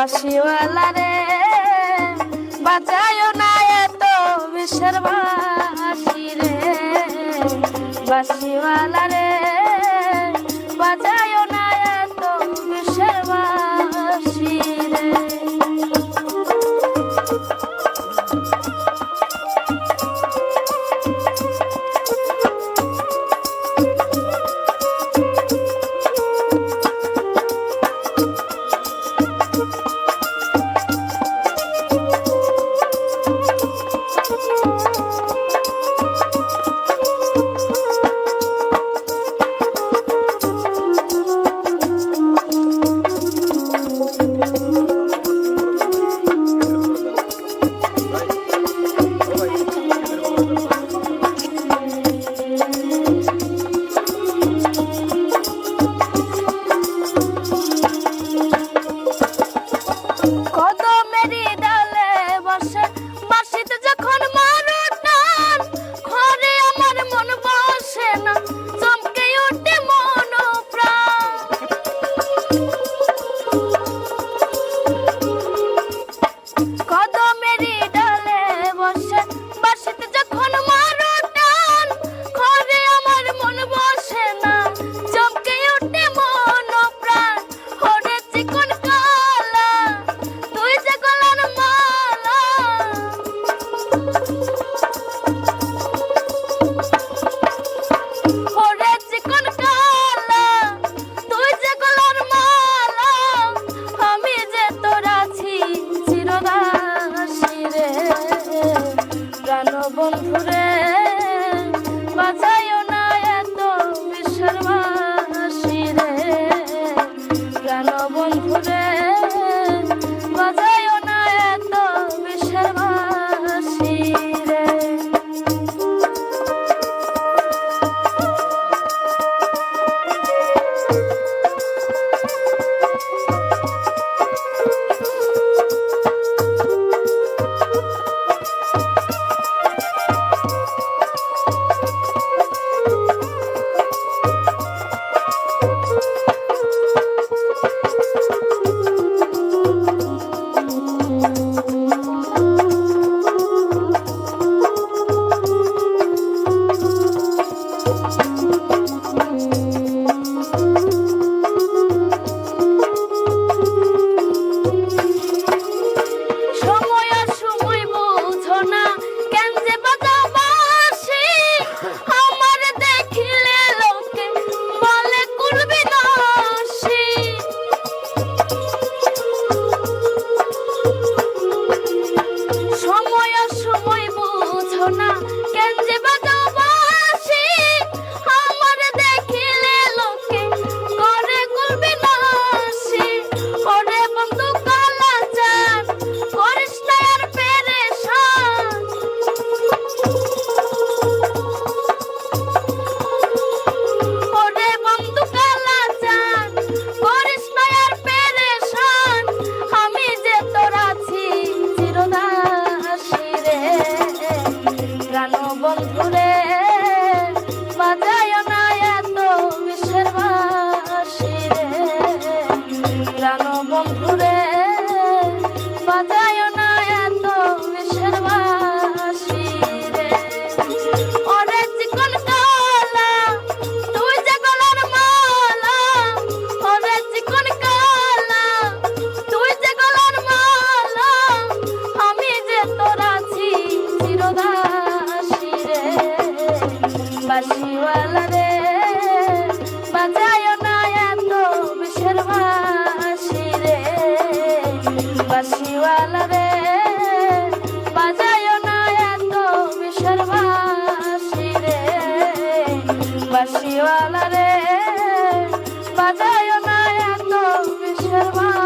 বাঁশিওয়ালা রে বাজায়ও না এত বিষের বাঁশি রে, বাঁশিওয়ালা রে বাজায়ও না এত বিষের বাঁশি রে। বন্ধুরে বাজায়ও না এত বিষের বাঁশি রে, প্রাণ বন্ধুরে বাজায়ও না এত বিষের বাঁশি রে। বন্ধুরে বাজায়ও না এত বিষের বাঁশি রে, প্রাণ বন্ধুরে বাজায়ও না এত বিষের বাঁশি রে। ওরে চিকন কালা তুই যে গলার মালা, ওরে চিকন কালা তুই যে গলার মালা, আমি যে তোর আছি চিরদাসী রে, বাঁশিওয়ালা রে বাজায়ও না এত বিষের বাঁশি রে, বাঁশিওয়ালা রে বাজায়ও না এত বিষের বাঁশি রে, বাঁশিওয়ালা রে বাজায়ও না এত বিষের বাঁশি।